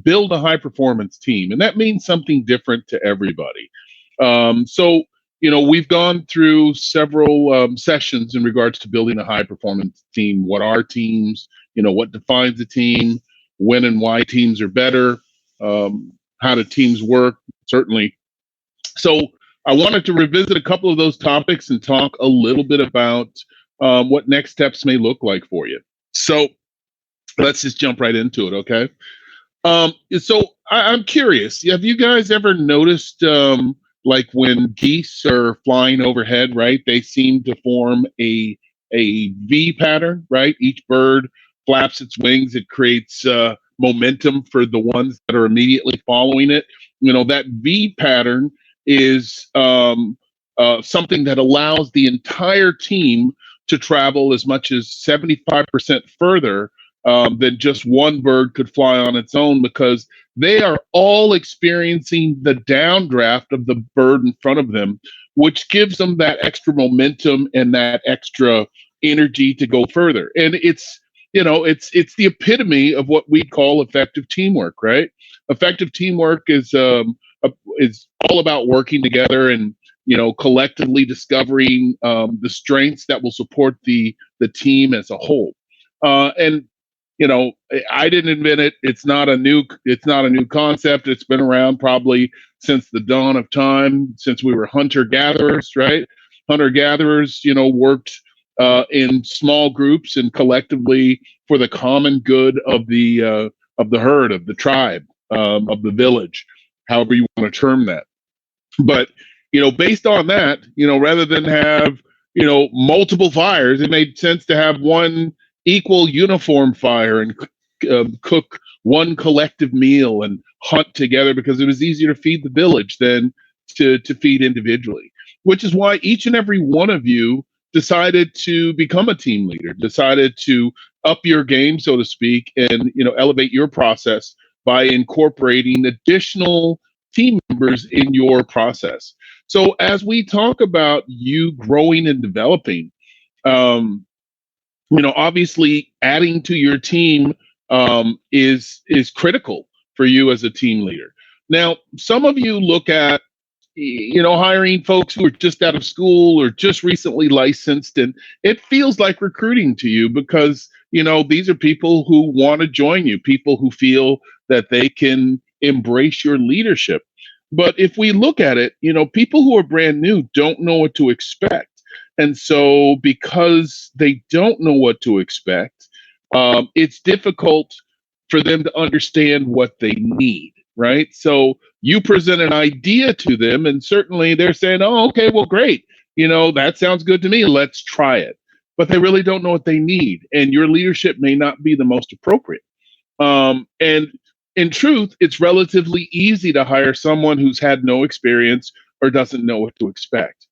build a high performance team. And that means something different to everybody. So, we've gone through several sessions in regards to building a high performance team. What are teams? What defines a team? When and why teams are better? How do teams work? Certainly. So, I wanted to revisit a couple of those topics and talk a little bit about what next steps may look like for you. So, let's just jump right into it, okay? So I'm curious. Have you guys ever noticed, like when geese are flying overhead, right? They seem to form a V pattern, right? Each bird flaps its wings. It creates momentum for the ones that are immediately following it. That V pattern is something that allows the entire team to travel as much as 75% further than just one bird could fly on its own, because they are all experiencing the downdraft of the bird in front of them, which gives them that extra momentum and that extra energy to go further. And it's the epitome of what we call effective teamwork, right? Effective teamwork is all about working together and collectively discovering the strengths that will support the team as a whole. And I didn't invent it. It's not a new concept. It's been around probably since the dawn of time, since we were hunter gatherers, right? Hunter gatherers, worked in small groups and collectively for the common good of the herd, of the tribe, of the village, however you want to term that. But based on that, rather than have multiple fires, it made sense to have one equal uniform fire and cook one collective meal and hunt together, because it was easier to feed the village than to feed individually. Which is why each and every one of you decided to become a team leader, decided to up your game, so to speak, and elevate your process by incorporating additional team members in your process. So as we talk about you growing and developing, um, obviously adding to your team is critical for you as a team leader. Now, some of you look at hiring folks who are just out of school or just recently licensed, and it feels like recruiting to you because these are people who want to join you, people who feel that they can embrace your leadership. But if we look at it, people who are brand new don't know what to expect. And so, because they don't know what to expect, it's difficult for them to understand what they need, right? So, you present an idea to them, and certainly they're saying, oh, okay, well, great. That sounds good to me. Let's try it. But they really don't know what they need. And your leadership may not be the most appropriate. And in truth, it's relatively easy to hire someone who's had no experience or doesn't know what to expect.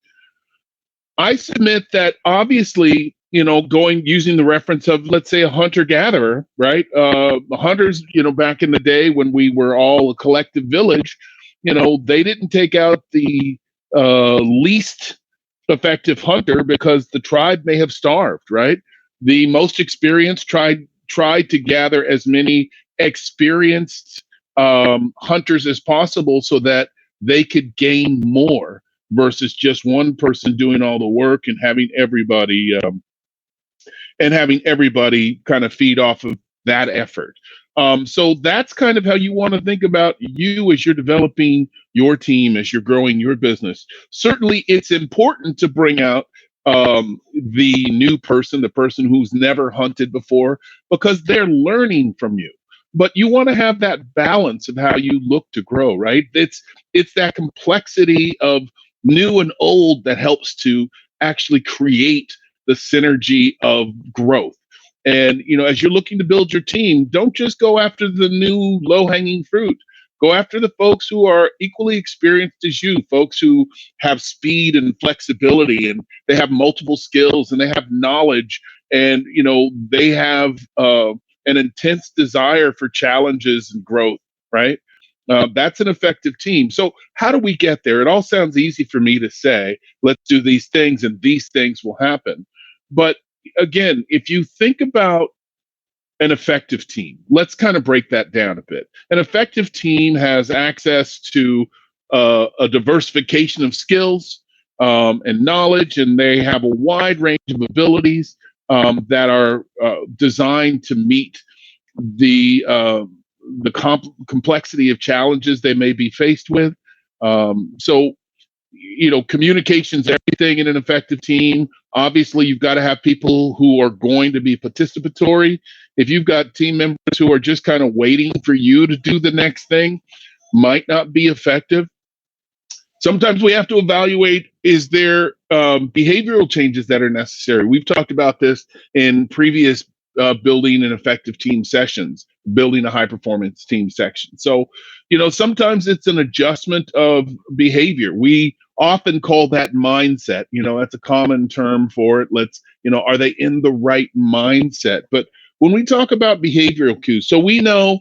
I submit that obviously, going using the reference of, let's say, a hunter gatherer, right? Hunters, back in the day when we were all a collective village, they didn't take out the least effective hunter because the tribe may have starved, right? The most experienced tried to gather as many experienced hunters as possible so that they could gain more versus just one person doing all the work and having everybody kind of feed off of that effort. So that's kind of how you want to think about you as you're developing your team, as you're growing your business. Certainly, it's important to bring out the new person, the person who's never hunted before, because they're learning from you. But you want to have that balance of how you look to grow, right? It's that complexity of new and old that helps to actually create the synergy of growth. And as you're looking to build your team, don't just go after the new low-hanging fruit. Go after the folks who are equally experienced as you, folks who have speed and flexibility, and they have multiple skills, and they have knowledge, and they have an intense desire for challenges and growth, right? That's an effective team. So how do we get there? It all sounds easy for me to say, let's do these things and these things will happen. But again, if you think about an effective team? Let's kind of break that down a bit. An effective team has access to a diversification of skills and knowledge, and they have a wide range of abilities that are designed to meet the complexity of challenges they may be faced with. So, communication's everything in an effective team. Obviously, you've got to have people who are going to be participatory. If you've got team members who are just kind of waiting for you to do the next thing, might not be effective. Sometimes we have to evaluate, is there behavioral changes that are necessary? We've talked about this in previous building an effective team sessions, building a high performance team section. So, sometimes it's an adjustment of behavior. We often call that mindset. That's a common term for it. Are they in the right mindset? But when we talk about behavioral cues, so we know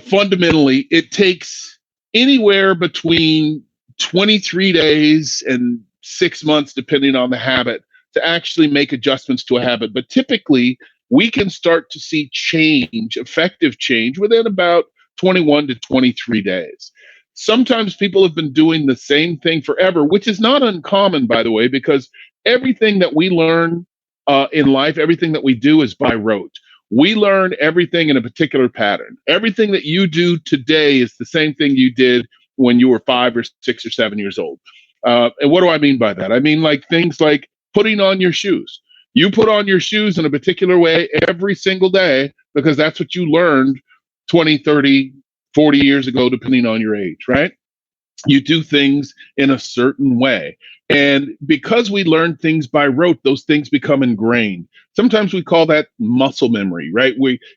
fundamentally it takes anywhere between 23 days and 6 months, depending on the habit, to actually make adjustments to a habit. But typically, we can start to see change, effective change, within about 21 to 23 days. Sometimes people have been doing the same thing forever, which is not uncommon, by the way, because everything that we learn in life, everything that we do is by rote. We learn everything in a particular pattern. Everything that you do today is the same thing you did when you were 5 or 6 or 7 years old. And what do I mean by that? I mean, like things like putting on your shoes. You put on your shoes in a particular way every single day because that's what you learned 20, 30, 40 years ago, depending on your age, right? You do things in a certain way. And because we learn things by rote, those things become ingrained. Sometimes we call that muscle memory, right?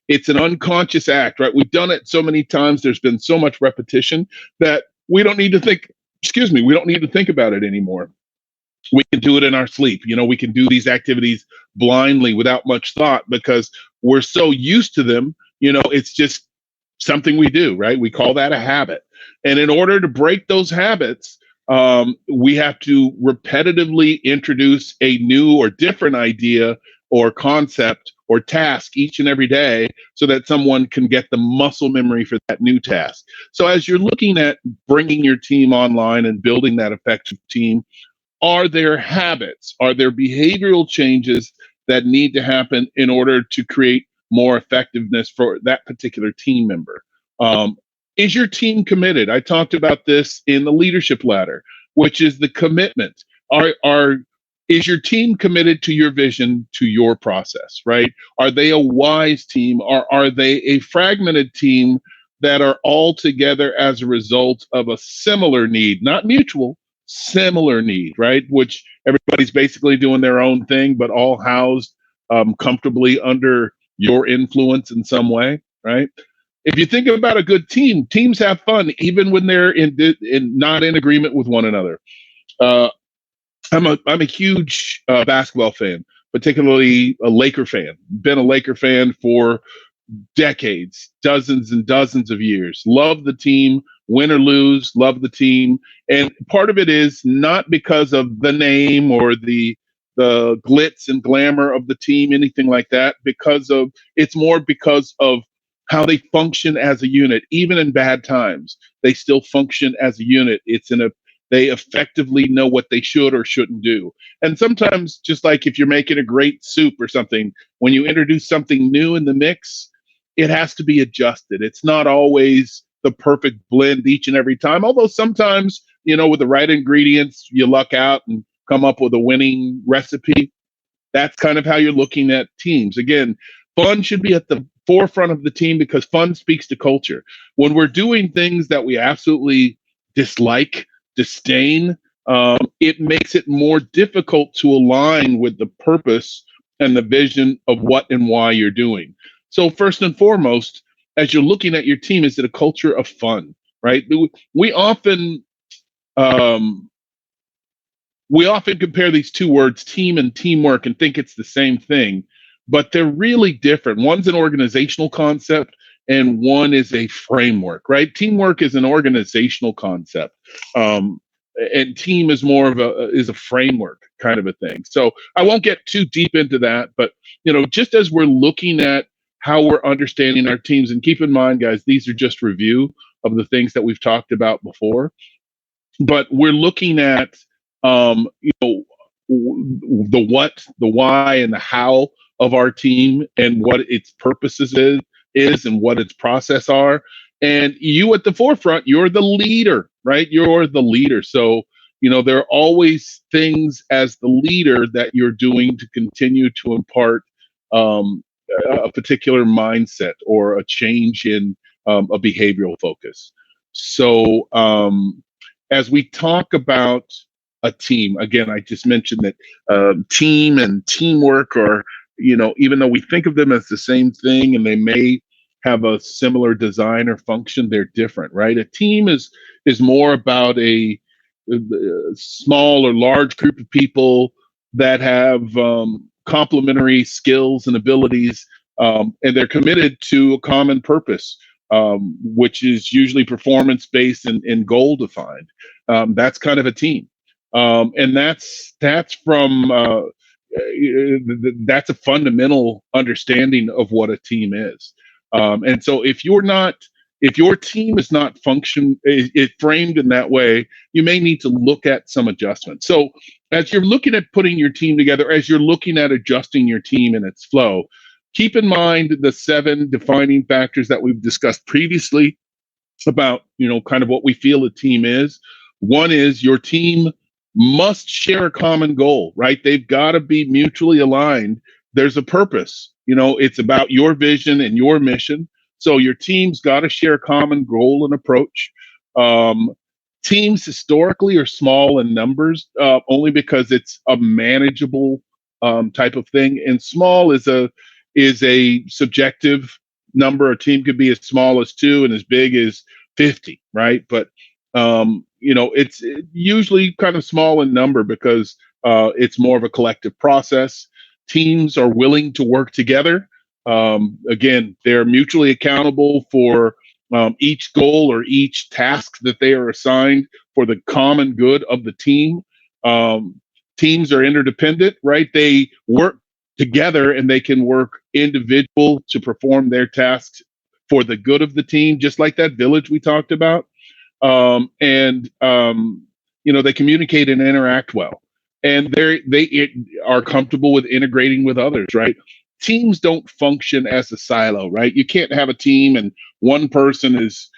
It's an unconscious act, right? We've done it so many times. There's been so much repetition that we don't need to think, we don't need to think about it anymore. We can do it in our sleep. We can do these activities blindly without much thought because we're so used to them. It's just something we do, right? We call that a habit. And in order to break those habits, we have to repetitively introduce a new or different idea or concept or task each and every day so that someone can get the muscle memory for that new task. So as you're looking at bringing your team online and building that effective team, are there habits? Are there behavioral changes that need to happen in order to create more effectiveness for that particular team member? Is your team committed? I talked about this in the leadership ladder, which is the commitment. Is your team committed to your vision, to your process, right? Are they a wise team, or are they a fragmented team that are all together as a result of a similar need, not mutual, similar need, right? Which everybody's basically doing their own thing, but all housed comfortably under your influence in some way, right? If you think about a good team, teams have fun even when they're not in agreement with one another. I'm a huge basketball fan, particularly a Laker fan. Been a Laker fan for decades, dozens and dozens of years. Love the team, win or lose, love the team. And part of it is not because of the name or the glitz and glamour of the team, anything like that, it's more because of how they function as a unit. Even in bad times, they still function as a unit. They effectively know what they should or shouldn't do. And sometimes, just like if you're making a great soup or something, when you introduce something new in the mix, it has to be adjusted. It's not always the perfect blend each and every time. Although sometimes, with the right ingredients, you luck out and come up with a winning recipe. That's kind of how you're looking at teams. Again, fun should be at the forefront of the team because fun speaks to culture. When we're doing things that we absolutely dislike, disdain, it makes it more difficult to align with the purpose and the vision of what and why you're doing. So first and foremost, as you're looking at your team, is it a culture of fun, right? We often compare these two words, team and teamwork, and think it's the same thing, but they're really different. One's an organizational concept and one is a framework, right? Teamwork is an organizational concept. And team is more of a framework kind of a thing. So I won't get too deep into that, but just as we're looking at how we're understanding our teams, and keep in mind, guys, these are just review of the things that we've talked about before, but we're looking at um, you know the what, the why, and the how of our team, and what its purposes is and what its process are. And you at the forefront, you're the leader, right? You're the leader. So there are always things as the leader that you're doing to continue to impart um, a particular mindset or a change in a behavioral focus. So as we talk about a team, again, I just mentioned that team and teamwork are, even though we think of them as the same thing and they may have a similar design or function, they're different, right? A team is more about a small or large group of people that have complementary skills and abilities, and they're committed to a common purpose, which is usually performance based and goal defined. That's kind of a team, and that's from that's a fundamental understanding of what a team is. And so if your team is not framed in that way, you may need to look at some adjustments. So as you're looking at putting your team together, as you're looking at adjusting your team and its flow, keep in mind the 7 defining factors that we've discussed previously about, kind of what we feel a team is. One is your team must share a common goal, right? They've got to be mutually aligned. There's a purpose. It's about your vision and your mission. So your team's got to share a common goal and approach. Um, Teams historically are small in numbers, only because it's a manageable type of thing. And small is a subjective number. A team could be as small as 2 and as big as 50, right? But it's usually kind of small in number because it's more of a collective process. Teams are willing to work together. Again, they're mutually accountable for each goal or each task that they are assigned for the common good of the team. Teams are interdependent, right? They work together and they can work individual to perform their tasks for the good of the team, just like that village we talked about. And they communicate and interact well, and they are comfortable with integrating with others, right? Teams don't function as a silo, right? You can't have a team and one person is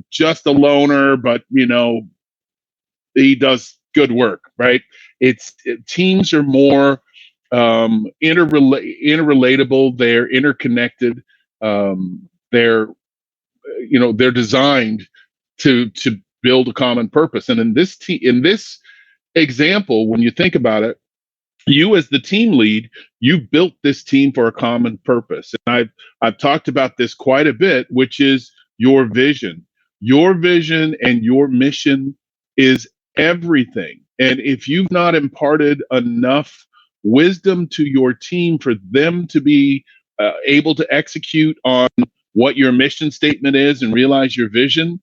just a loner, but he does good work, right? Teams are more interrelatable. They're interconnected. They're they're designed to build a common purpose. And in this example, when you think about it, you as the team lead, you built this team for a common purpose. And I've talked about this quite a bit, which is your vision. Your vision and your mission is everything. And if you've not imparted enough wisdom to your team for them to be able to execute on what your mission statement is and realize your vision,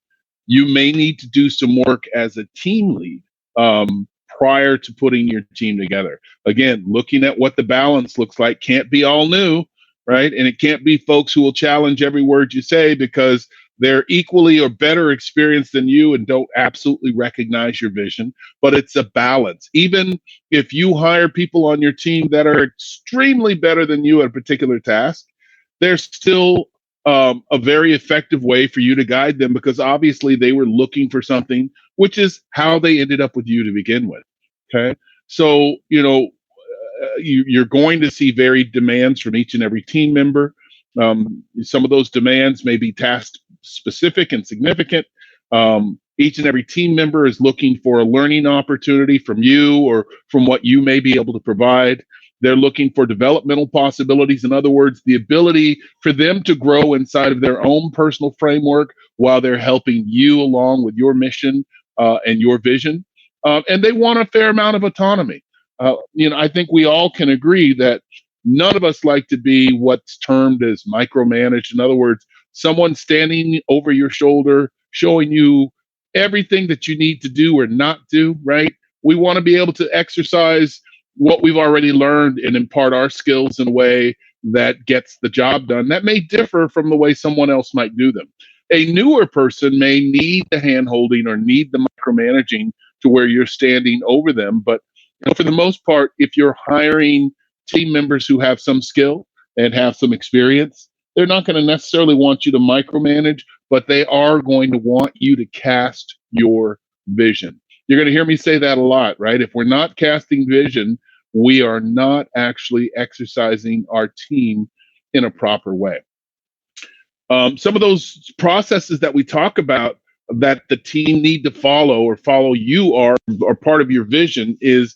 you may need to do some work as a team lead prior to putting your team together. Again, looking at what the balance looks like can't be all new, right? And it can't be folks who will challenge every word you say because they're equally or better experienced than you and don't absolutely recognize your vision. But it's a balance. Even if you hire people on your team that are extremely better than you at a particular task, there's still a very effective way for you to guide them, because obviously they were looking for something, which is how they ended up with you to begin with. Okay. So, you're going to see varied demands from each and every team member. Some of those demands may be task specific and significant. Each and every team member is looking for a learning opportunity from you or from what you may be able to provide. They're looking for developmental possibilities. In other words, the ability for them to grow inside of their own personal framework while they're helping you along with your mission and your vision. And they want a fair amount of autonomy. I think we all can agree that none of us like to be what's termed as micromanaged. In other words, someone standing over your shoulder, showing you everything that you need to do or not do, right? We want to be able to exercise what we've already learned and impart our skills in a way that gets the job done. That may differ from the way someone else might do them. A newer person may need the hand holding or need the micromanaging to where you're standing over them. But for the most part, if you're hiring team members who have some skill and have some experience, they're not going to necessarily want you to micromanage, but they are going to want you to cast your vision. You're going to hear me say that a lot, right? If we're not casting vision, we are not actually exercising our team in a proper way. Some of those processes that we talk about that the team need to follow or follow you are part of your vision is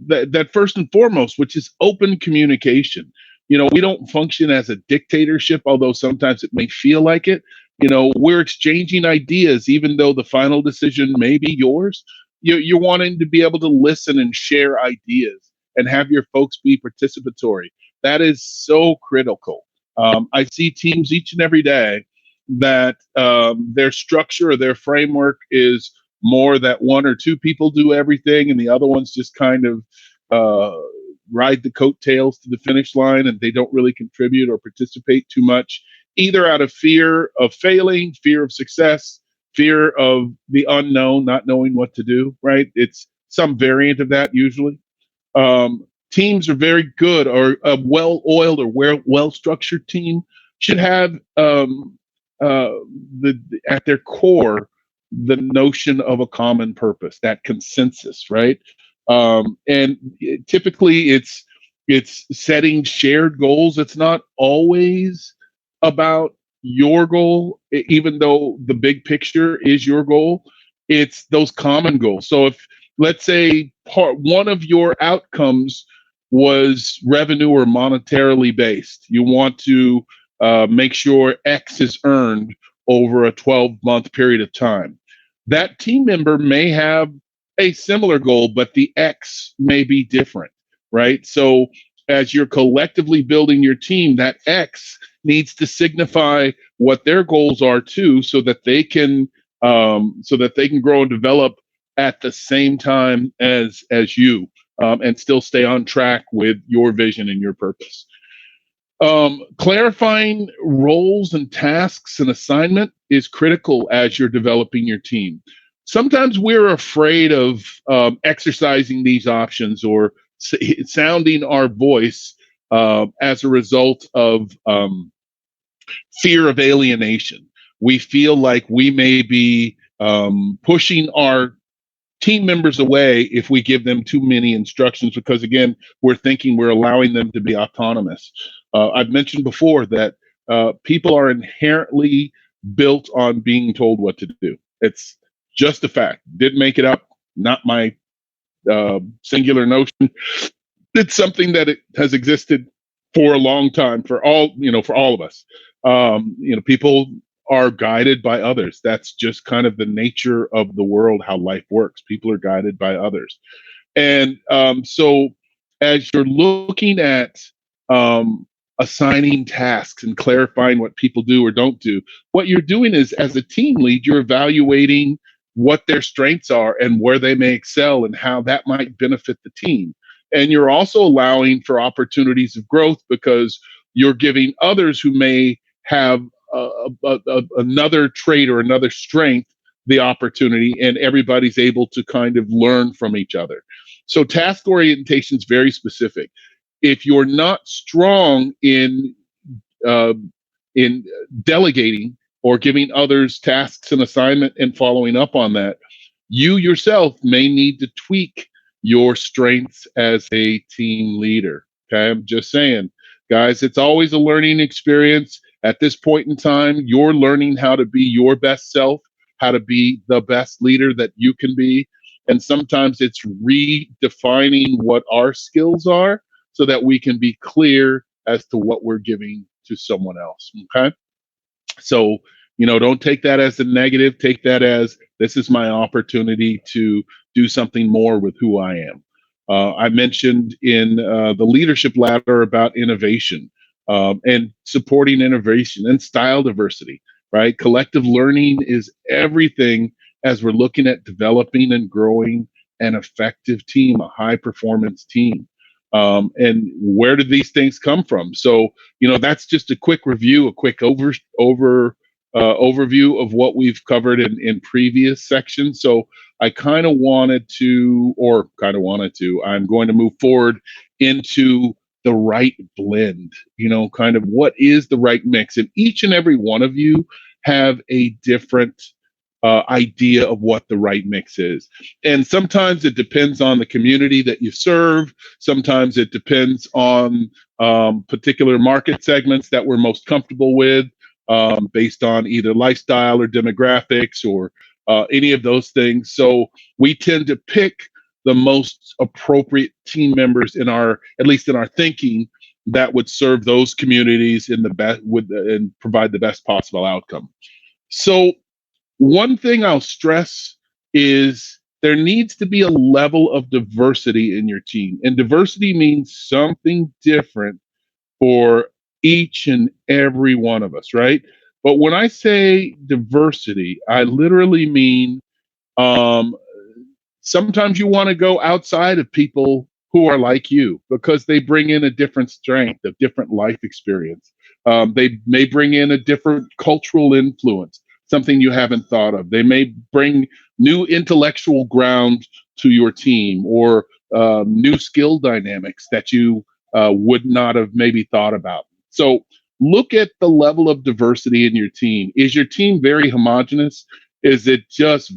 that first and foremost, which is open communication. We don't function as a dictatorship, although sometimes it may feel like it. We're exchanging ideas, even though the final decision may be yours. You're wanting to be able to listen and share ideas and have your folks be participatory. That is so critical. I see teams each and every day that their structure or their framework is more that one or two people do everything and the other ones just kind of uh, ride the coattails to the finish line, and they don't really contribute or participate too much, either out of fear of failing, fear of success, fear of the unknown, not knowing what to do, right? It's some variant of that usually. Teams are very good, or a well-oiled or well-structured team should have uh, at their core the notion of a common purpose, that consensus, right? And typically, it's setting shared goals. It's not always about your goal, even though the big picture is your goal. It's those common goals. So if, let's say, one of your outcomes was revenue or monetarily based, you want to make sure X is earned over a 12-month period of time. That team member may have a similar goal, but the X may be different, right? So as you're collectively building your team, that X needs to signify what their goals are too, so that they can grow and develop at the same time as you, and still stay on track with your vision and your purpose. Clarifying roles and tasks and assignment is critical as you're developing your team. Sometimes we're afraid of exercising these options or sounding our voice as a result of fear of alienation. We feel like we may be pushing our team members away if we give them too many instructions, because again, we're thinking we're allowing them to be autonomous. I've mentioned before that people are inherently built on being told what to do. It's just a fact. Didn't make it up. Not my singular notion. It's something that it has existed for a long time for all of us. People are guided by others. That's just kind of the nature of the world, how life works. People are guided by others. And so as you're looking at assigning tasks and clarifying what people do or don't do, what you're doing is, as a team lead, you're evaluating what their strengths are and where they may excel and how that might benefit the team. And you're also allowing for opportunities of growth, because you're giving others who may have another trait or another strength the opportunity, and everybody's able to kind of learn from each other. So task orientation is very specific. If you're not strong uh, in delegating or giving others tasks and assignment and following up on that, you yourself may need to tweak your strengths as a team leader. Okay, I'm just saying, guys, it's always a learning experience. At this point in time, you're learning how to be your best self, how to be the best leader that you can be. And sometimes it's redefining what our skills are so that we can be clear as to what we're giving to someone else. Okay. So, don't take that as a negative. Take that as, this is my opportunity to do something more with who I am. I mentioned in the leadership ladder about innovation, and supporting innovation and style diversity, right? Collective learning is everything as we're looking at developing and growing an effective team, a high performance team. and where did these things come from? So, that's just a quick review, a quick overview of what we've covered in previous sections. So I I'm going to move forward into the right blend, kind of what is the right mix. And each and every one of you have a different idea of what the right mix is. And sometimes it depends on the community that you serve. Sometimes it depends on particular market segments that we're most comfortable with, based on either lifestyle or demographics or any of those things. So we tend to pick the most appropriate team members at least in our thinking, that would serve those communities in the best and provide the best possible outcome. So one thing I'll stress is there needs to be a level of diversity in your team. And diversity means something different for each and every one of us, right? But when I say diversity, I literally mean, um, sometimes you want to go outside of people who are like you because they bring in a different strength, a different life experience. They may bring in a different cultural influence, something you haven't thought of. They may bring new intellectual ground to your team, or new skill dynamics that you would not have maybe thought about. So look at the level of diversity in your team. Is your team very homogenous? Is it just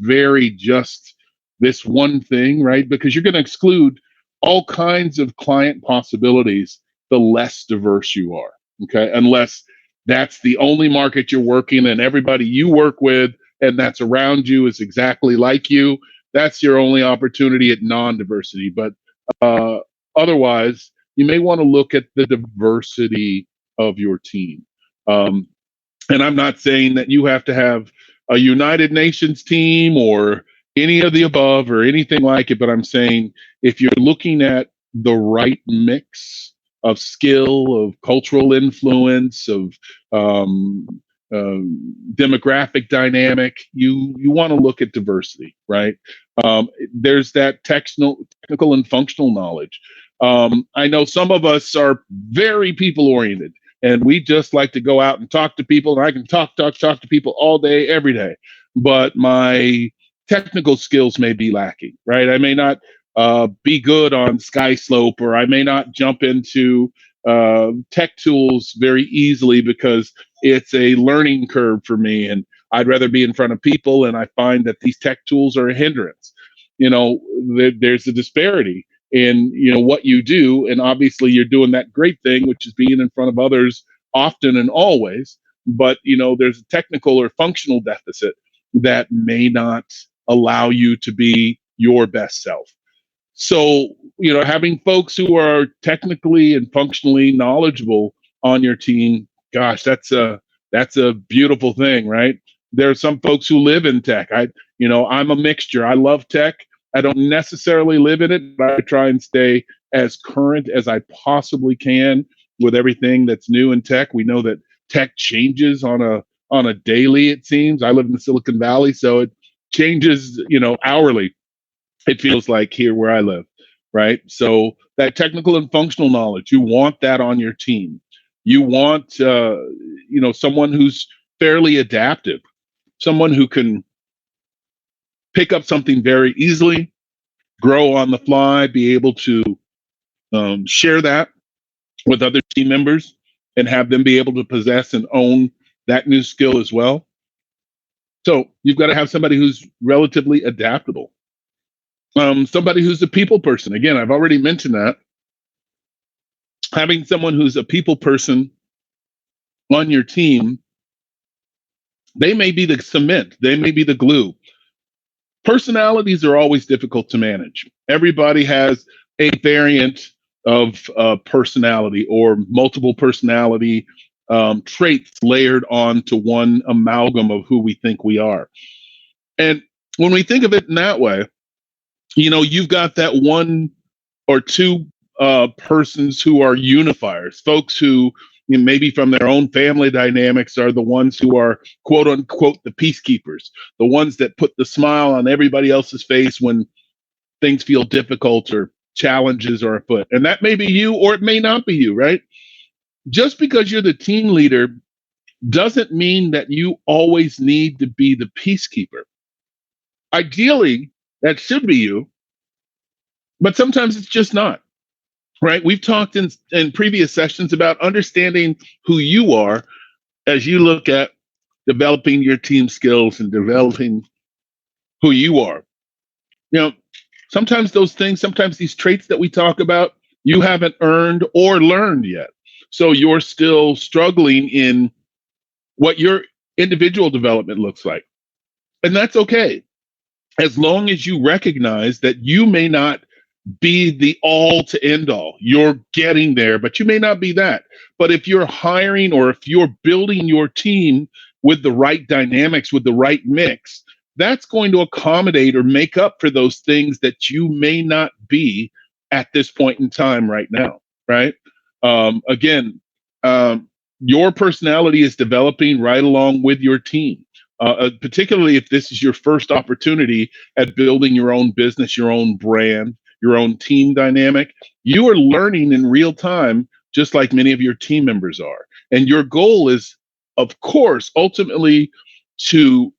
this one thing, right? Because you're going to exclude all kinds of client possibilities the less diverse you are, okay? Unless that's the only market you're working in, everybody you work with and that's around you is exactly like you. That's your only opportunity at non-diversity. But uh, otherwise, you may want to look at the diversity of your team. Um, and I'm not saying that you have to have a United Nations team or any of the above or anything like it, but I'm saying if you're looking at the right mix of skill, of cultural influence, of um, demographic dynamic, you want to look at diversity, right? There's that technical and functional knowledge. I know some of us are very people oriented, and we just like to go out and talk to people, and I can talk to people all day every day, but my technical skills may be lacking, right? I may not be good on SkySlope, or I may not jump into tech tools very easily because it's a learning curve for me, and I'd rather be in front of people, and I find that these tech tools are a hindrance. There's a disparity in what you do, and obviously you're doing that great thing, which is being in front of others often and always, but there's a technical or functional deficit that may not allow you to be your best self. So having folks who are technically and functionally knowledgeable on your team, gosh, that's a beautiful thing, right? There are some folks who live in tech. I'm a mixture. I love tech. I don't necessarily live in it, but I try and stay as current as I possibly can with everything that's new in tech. We know that tech changes on a daily, it seems. I live in the Silicon Valley, so it changes, hourly. It feels like here where I live, right? So that technical and functional knowledge, you want that on your team. You want, someone who's fairly adaptive, someone who can pick up something very easily, grow on the fly, be able to share that with other team members, and have them be able to possess and own that new skill as well. So you've got to have somebody who's relatively adaptable. Somebody who's a people person. Again, I've already mentioned that. Having someone who's a people person on your team, they may be the cement, they may be the glue. Personalities are always difficult to manage. Everybody has a variant of personality or multiple personality traits layered onto one amalgam of who we think we are. And when we think of it in that way, you've got that one or two persons who are unifiers, folks who maybe from their own family dynamics are the ones who are quote unquote the peacekeepers, the ones that put the smile on everybody else's face when things feel difficult or challenges are afoot. And that may be you or it may not be you, right? Just because you're the team leader doesn't mean that you always need to be the peacekeeper. Ideally, that should be you, but sometimes it's just not, right? We've talked in previous sessions about understanding who you are as you look at developing your team skills and developing who you are. You know, sometimes those things, sometimes these traits that we talk about, you haven't earned or learned yet. So you're still struggling in what your individual development looks like. And that's okay, as long as you recognize that you may not be the all to end all. You're getting there, but you may not be that. But if you're hiring or if you're building your team with the right dynamics, with the right mix, that's going to accommodate or make up for those things that you may not be at this point in time right now, right? Again, your personality is developing right along with your team. Particularly if this is your first opportunity at building your own business, your own brand, your own team dynamic, you are learning in real time, just like many of your team members are. And your goal is, of course, ultimately to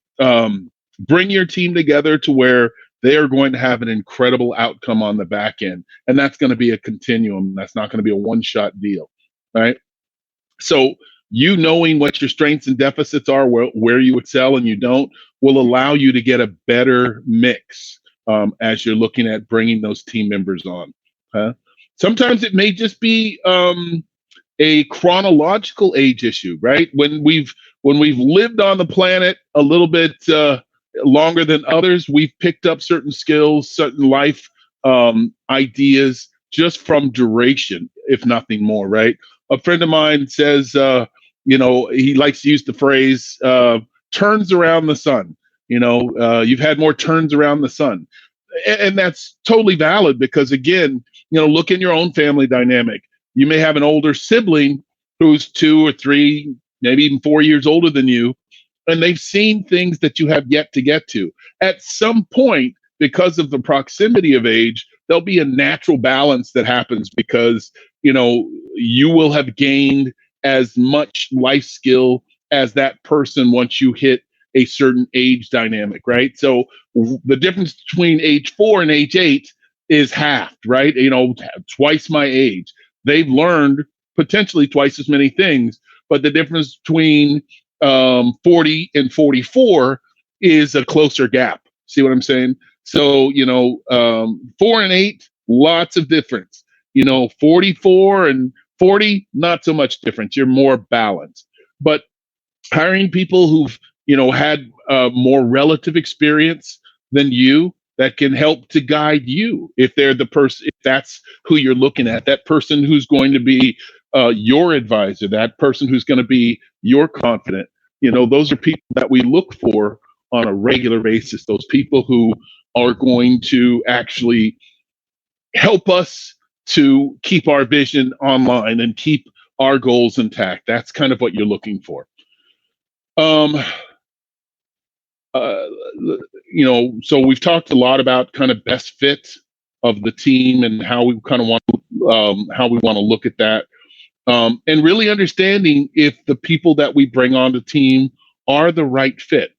bring your team together to where they are going to have an incredible outcome on the back end. And that's going to be a continuum. That's not going to be a one-shot deal, right? So you knowing what your strengths and deficits are, where you excel and you don't, will allow you to get a better mix as you're looking at bringing those team members on. Sometimes it may just be a chronological age issue, right? When we've lived on the planet a little bit longer than others, we've picked up certain skills, certain life ideas just from duration, if nothing more, right? A friend of mine says, he likes to use the phrase turns around the sun. You've had more turns around the sun. And that's totally valid because, again, look in your own family dynamic. You may have an older sibling who's 2 or 3, maybe even 4 years older than you, and they've seen things that you have yet to get to. At some point, because of the proximity of age, there'll be a natural balance that happens because, you will have gained as much life skill as that person once you hit a certain age dynamic, right? So the difference between age 4 and age 8 is halved, right? Twice my age. They've learned potentially twice as many things, but the difference between 40 and 44 is a closer gap. See what I'm saying? So, 4 and 8, lots of difference. 44 and 40, not so much difference. You're more balanced. But hiring people who've, had more relative experience than you that can help to guide you if they're the person, if that's who you're looking at, that person who's going to be your advisor, that person who's going to be your confidant. Those are people that we look for on a regular basis, those people who are going to actually help us to keep our vision online and keep our goals intact. That's kind of what you're looking for. So we've talked a lot about kind of best fit of the team and how we kind of want to look at that. And really understanding if the people that we bring on the team are the right fit.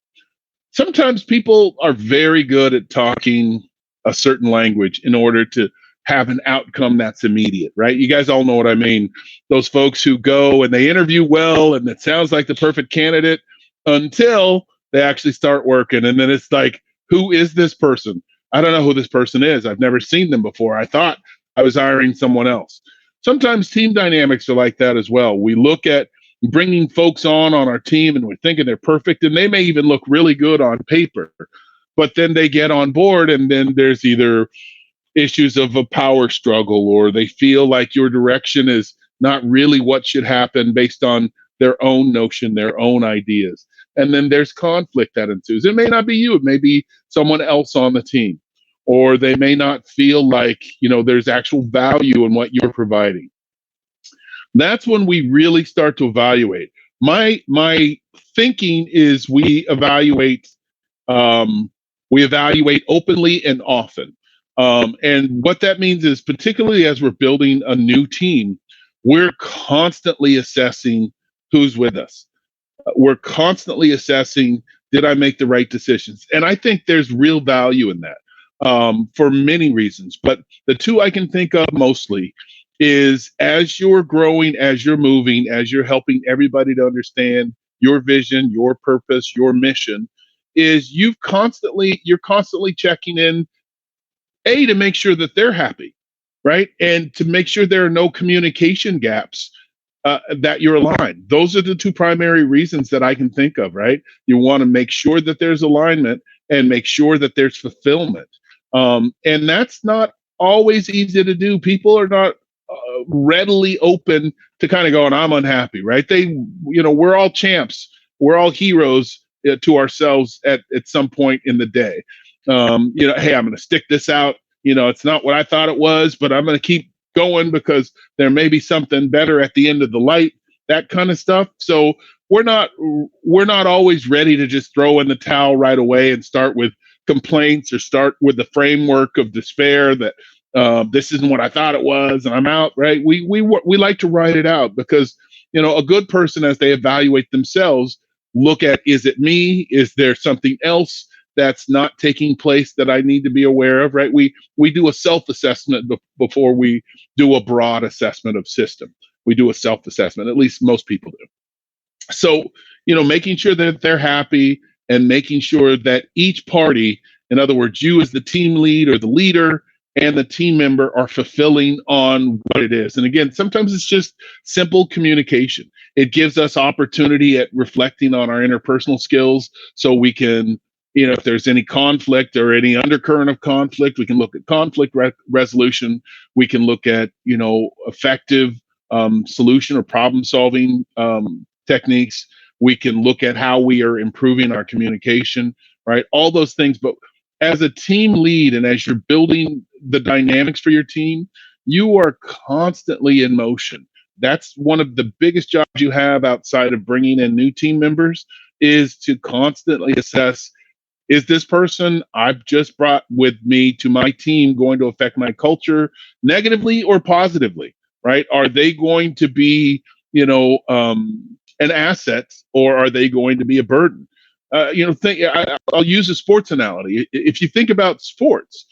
Sometimes people are very good at talking a certain language in order to have an outcome that's immediate, right? You guys all know what I mean. Those folks who go and they interview well and it sounds like the perfect candidate until they actually start working. And then it's like, who is this person? I don't know who this person is. I've never seen them before. I thought I was hiring someone else. Sometimes team dynamics are like that as well. We look at bringing folks on our team and we're thinking they're perfect and they may even look really good on paper, but then they get on board and then there's either issues of a power struggle or they feel like your direction is not really what should happen based on their own notion, their own ideas. And then there's conflict that ensues. It may not be you, it may be someone else on the team, or they may not feel like, there's actual value in what you're providing. That's when we really start to evaluate. My thinking is we evaluate openly and often. And what that means is, particularly as we're building a new team, we're constantly assessing who's with us. We're constantly assessing, did I make the right decisions? And I think there's real value in that for many reasons. But the two I can think of mostly is, as you're growing, as you're moving, as you're helping everybody to understand your vision, your purpose, your mission, is you're constantly checking in, to make sure that they're happy, right? And to make sure there are no communication gaps, that you're aligned. Those are the two primary reasons that I can think of, right? You want to make sure that there's alignment and make sure that there's fulfillment. And that's not always easy to do. People are not readily open to kind of going, I'm unhappy, right? We're all champs. We're all heroes to ourselves at some point in the day. Hey, I'm going to stick this out. It's not what I thought it was, but I'm going to keep going because there may be something better at the end of the light, that kind of stuff. So we're not always ready to just throw in the towel right away and start with complaints or start with the framework of despair that this isn't what I thought it was and I'm out, right? We like to write it out because a good person, as they evaluate themselves, look at, is it me? Is there something else that's not taking place that I need to be aware of, right? We do a self-assessment before we do a broad assessment of system. We do a self-assessment, at least most people do. So, making sure that they're happy and making sure that each party, in other words, you as the team lead or the leader and the team member, are fulfilling on what it is. And again, sometimes it's just simple communication. It gives us opportunity at reflecting on our interpersonal skills so we can, if there's any conflict or any undercurrent of conflict, we can look at conflict resolution. We can look at, effective solution or problem solving techniques. We can look at how we are improving our communication, right? All those things. But as a team lead and as you're building the dynamics for your team, you are constantly in motion. That's one of the biggest jobs you have outside of bringing in new team members, is to constantly assess, is this person I've just brought with me to my team going to affect my culture negatively or positively, right? Are they going to be, an asset, or are they going to be a burden? I'll use a sports analogy. If you think about sports,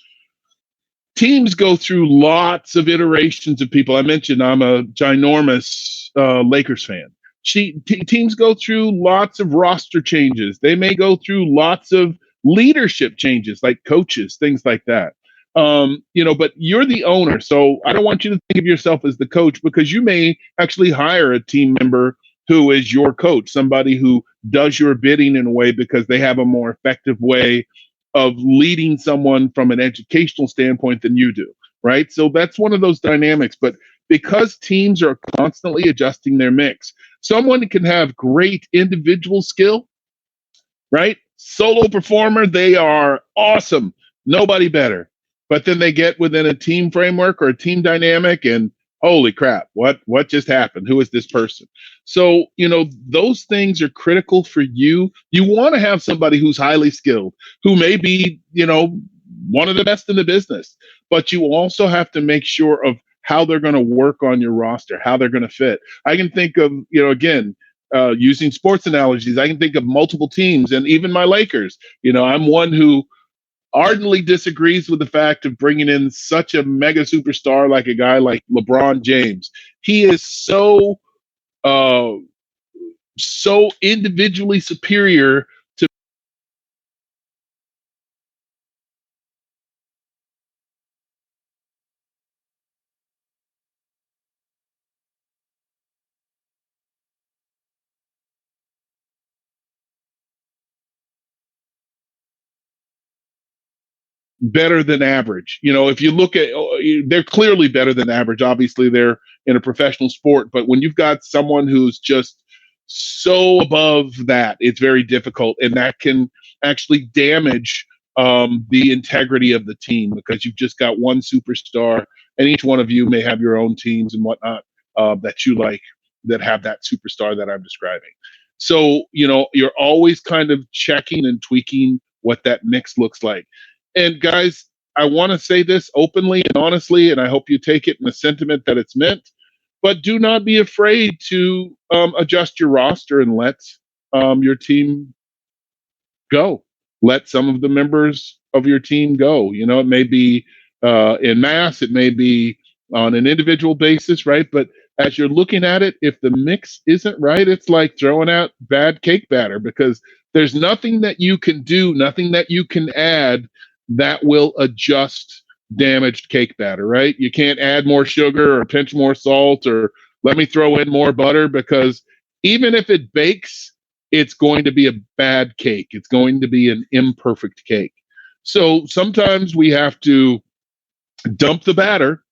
teams go through lots of iterations of people. I mentioned I'm a ginormous Lakers fan. Teams go through lots of roster changes. They may go through lots of leadership changes, like coaches, things like that. But you're the owner, so I don't want you to think of yourself as the coach, because you may actually hire a team member who is your coach, somebody who does your bidding in a way because they have a more effective way of leading someone from an educational standpoint than you do, right? So that's one of those dynamics. But because teams are constantly adjusting their mix, someone can have great individual skill, right? Solo performer, they are awesome, nobody better. But then they get within a team framework or a team dynamic, and holy crap, what just happened? Who is this person? So, those things are critical for you. You want to have somebody who's highly skilled, who may be, one of the best in the business, but you also have to make sure of how they're going to work on your roster, how they're going to fit. I can think of, again, using sports analogies, I can think of multiple teams, and even my Lakers. I'm one who ardently disagrees with the fact of bringing in such a mega superstar like a guy like LeBron James. He is uh, so individually superior to better than average. If you look at, they're clearly better than average. Obviously, they're in a professional sport, but when you've got someone who's just so above that, it's very difficult, and that can actually damage the integrity of the team, because you've just got one superstar, and each one of you may have your own teams and whatnot that you like, that have that superstar that I'm describing. So, you're always kind of checking and tweaking what that mix looks like. And guys, I want to say this openly and honestly, and I hope you take it in the sentiment that it's meant. But do not be afraid to adjust your roster and let your team go. Let some of the members of your team go. You know, it may be in mass, it may be on an individual basis, right? But as you're looking at it, if the mix isn't right, it's like throwing out bad cake batter because there's nothing that you can do, nothing that you can add that will adjust damaged cake batter, right? You can't add more sugar or pinch more salt or let me throw in more butter because even if it bakes, it's going to be a bad cake. It's going to be an imperfect cake. So sometimes we have to dump the batter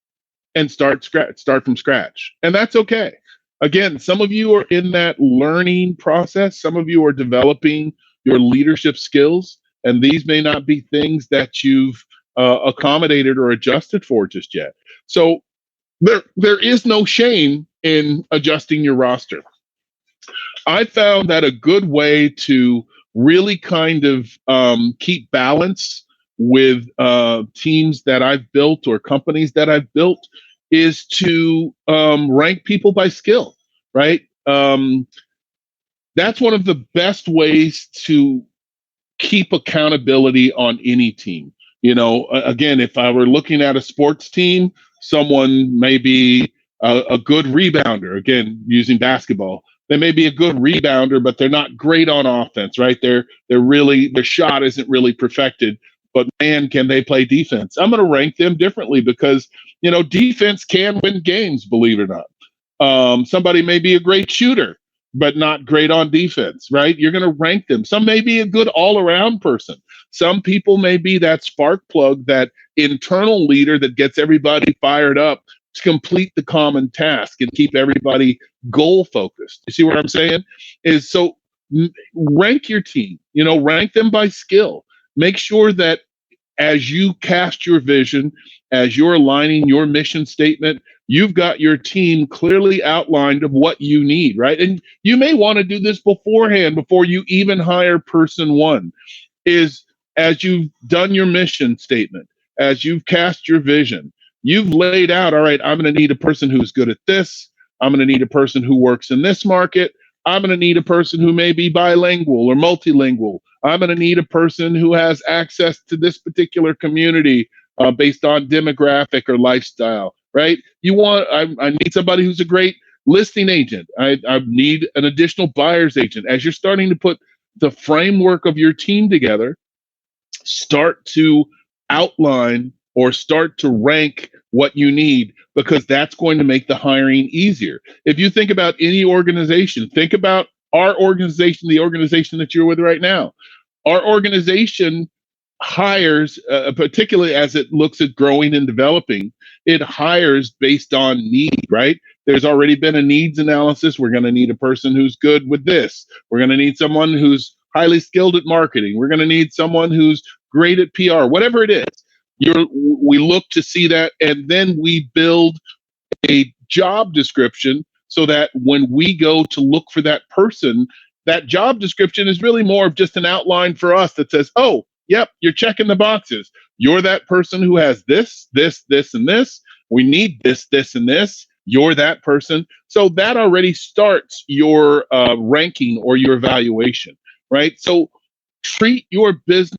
and start from scratch. And that's okay. Again, some of you are in that learning process. Some of you are developing your leadership skills, and these may not be things that you've accommodated or adjusted for just yet. So there is no shame in adjusting your roster. I found that a good way to really kind of keep balance with teams that I've built or companies that I've built is to rank people by skill, right? That's one of the best ways to keep accountability on any team. You know, again, if I were looking at a sports team, someone may be a good rebounder. Again, using basketball, they may be a good rebounder, but they're not great on offense, right? They're really their shot isn't really perfected. But man, can they play defense? I'm going to rank them differently because you know defense can win games. Believe it or not, somebody may be a great shooter, but not great on defense, right? You're going to rank them. Some may be a good all around person. Some people may be that spark plug, that internal leader that gets everybody fired up to complete the common task and keep everybody goal focused. You see what I'm saying? Is so rank your team, you know, rank them by skill. Make sure that as you cast your vision, as you're aligning your mission statement, you've got your team clearly outlined of what you need, right? And you may want to do this beforehand before you even hire person one. Is as you've done your mission statement, as you've cast your vision, you've laid out, all right, I'm going to need a person who's good at this. I'm going to need a person who works in this market. I'm going to need a person who may be bilingual or multilingual. I'm going to need a person who has access to this particular community based on demographic or lifestyle, right? I need somebody who's a great listing agent. I need an additional buyer's agent. As you're starting to put the framework of your team together, start to outline or start to rank what you need because that's going to make the hiring easier. If you think about any organization, think about our organization, the organization that you're with right now. Our organization hires, particularly as it looks at growing and developing, it hires based on need, right? There's already been a needs analysis. We're going to need a person who's good with this. We're going to need someone who's highly skilled at marketing. We're going to need someone who's great at PR, whatever it is. We look to see that, and then we build a job description so that when we go to look for that person, that job description is really more of just an outline for us that says, oh, yep, you're checking the boxes. You're that person who has this, this, this, and this. We need this, this, and this. You're that person. So that already starts your ranking or your evaluation, right? So treat your business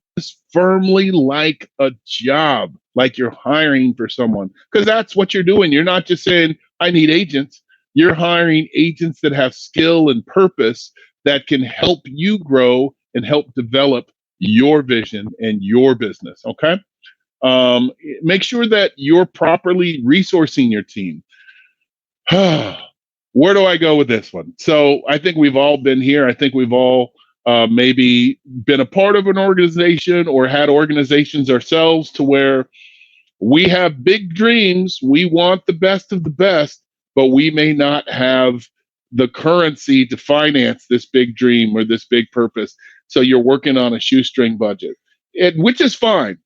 firmly like a job, like you're hiring for someone, because that's what you're doing. You're not just saying, I need agents. You're hiring agents that have skill and purpose that can help you grow and help develop your vision and your business. Okay. Make sure that you're properly resourcing your team. Where do I go with this one? So I think we've all been here. I think we've all maybe been a part of an organization or had organizations ourselves to where we have big dreams. We want the best of the best, but we may not have the currency to finance this big dream or this big purpose. So you're working on a shoestring budget, which is fine.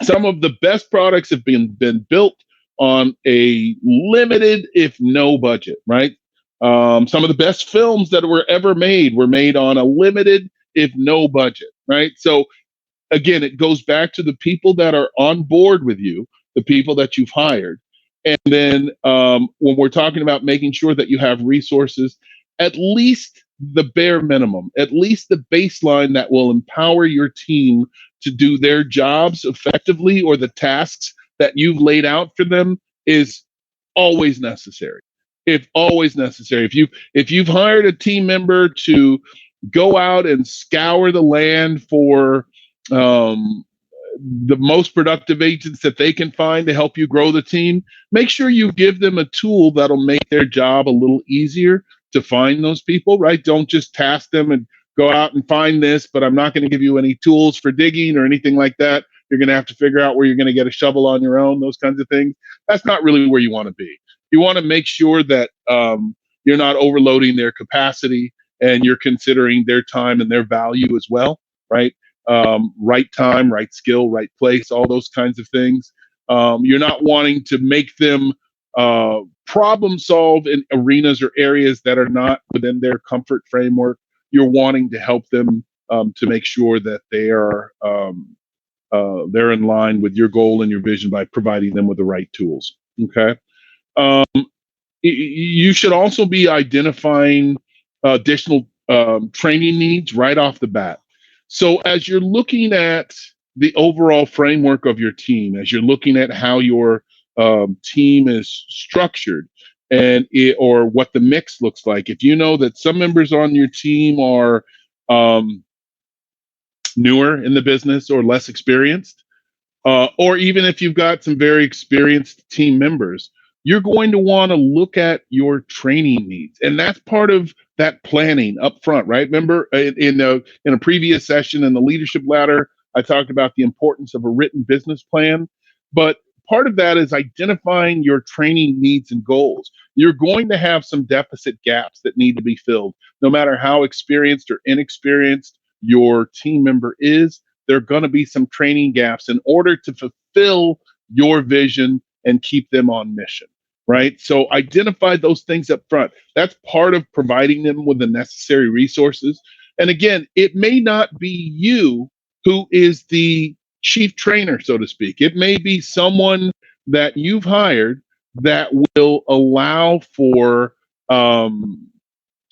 Some of the best products have been built on a limited, if no budget, right? Some of the best films that were ever made were made on a limited, if no budget, right? So again, it goes back to the people that are on board with you, the people that you've hired. And then when we're talking about making sure that you have resources, at least the bare minimum, at least the baseline that will empower your team to do their jobs effectively, or the tasks that you've laid out for them, is always necessary. If always necessary. If you've hired a team member to go out and scour the land for um, the most productive agents that they can find to help you grow the team, make sure you give them a tool that'll make their job a little easier to find those people, right? Don't just task them and go out and find this, but I'm not going to give you any tools for digging or anything like that. You're going to have to figure out where you're going to get a shovel on your own, those kinds of things. That's not really where you want to be. You want to make sure that you're not overloading their capacity, and you're considering their time and their value as well, right? Right time, right skill, right place, all those kinds of things. You're not wanting to make them problem solve in arenas or areas that are not within their comfort framework. You're wanting to help them to make sure that they're in line with your goal and your vision by providing them with the right tools. Okay. Um, you should also be identifying additional training needs right off the bat. So, as you're looking at the overall framework of your team, as you're looking at how your team is structured, or what the mix looks like, if you know that some members on your team are um, newer in the business or less experienced, or even if you've got some very experienced team members, you're going to want to look at your training needs, and that's part of that planning up front, right? Remember, in a previous session in the leadership ladder, I talked about the importance of a written business plan, but part of that is identifying your training needs and goals. You're going to have some deficit gaps that need to be filled, no matter how experienced or inexperienced your team member is. There are going to be some training gaps in order to fulfill your vision and keep them on mission, right? So identify those things up front. That's part of providing them with the necessary resources. And again, it may not be you who is the chief trainer, so to speak. It may be someone that you've hired that will allow for or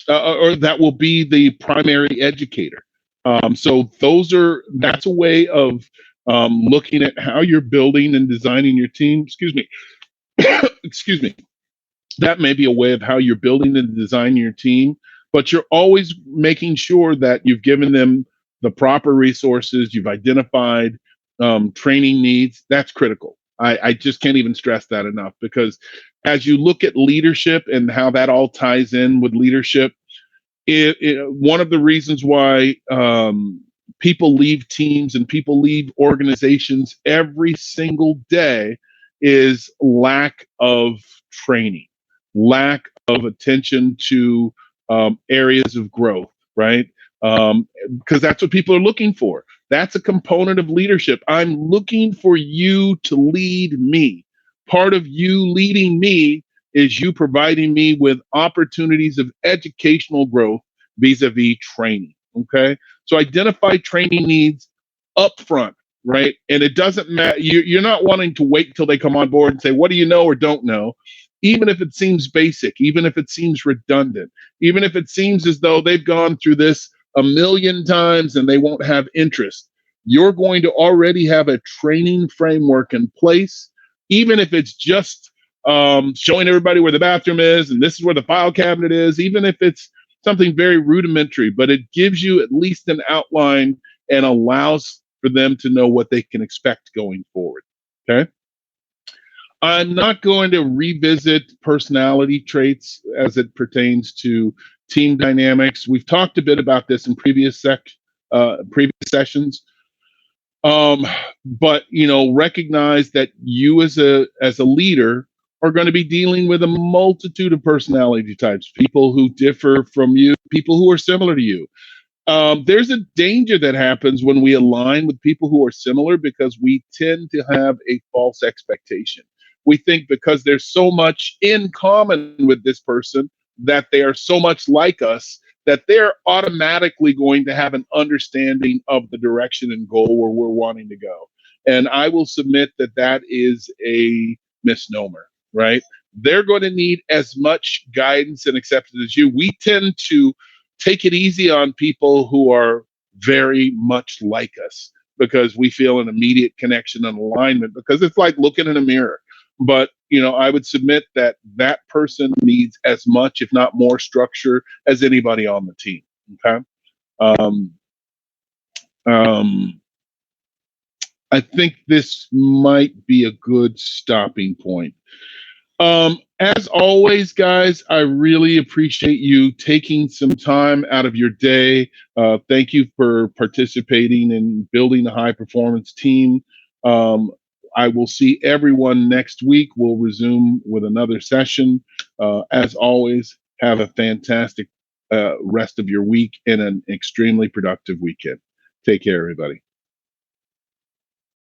that will be the primary educator. So that's a way of looking at how you're building and designing your team. Excuse me. Excuse me. That may be a way of how you're building and designing your team, but you're always making sure that you've given them the proper resources, you've identified training needs. That's critical. I just can't even stress that enough, because as you look at leadership and how that all ties in with leadership, one of the reasons why people leave teams and people leave organizations every single day is lack of training, lack of attention to areas of growth, right? Because that's what people are looking for. That's a component of leadership. I'm looking for you to lead me. Part of you leading me is you providing me with opportunities of educational growth vis-a-vis training. Okay. So identify training needs up front, right? And it doesn't matter. You're not wanting to wait until they come on board and say, what do you know or don't know? Even if it seems basic, even if it seems redundant, even if it seems as though they've gone through this a million times and they won't have interest, you're going to already have a training framework in place, even if it's just showing everybody where the bathroom is and this is where the file cabinet is, even if it's something very rudimentary, but it gives you at least an outline and allows for them to know what they can expect going forward. Okay. I'm not going to revisit personality traits as it pertains to team dynamics. We've talked a bit about this in previous sessions. But recognize that you as a leader are going to be dealing with a multitude of personality types, people who differ from you, people who are similar to you. There's a danger that happens when we align with people who are similar, because we tend to have a false expectation. We think because there's so much in common with this person that they are so much like us that they're automatically going to have an understanding of the direction and goal where we're wanting to go. And I will submit that that is a misnomer, right? They're going to need as much guidance and acceptance as you. We tend to take it easy on people who are very much like us because we feel an immediate connection and alignment because it's like looking in a mirror. But I would submit that that person needs as much, if not more, structure as anybody on the team. Okay. Um, um, I think this might be a good stopping point. As always, guys, I really appreciate you taking some time out of your day. Thank you for participating in building a high performance team. Um, I will see everyone next week. We'll resume with another session. As always, have a fantastic rest of your week and an extremely productive weekend. Take care, everybody.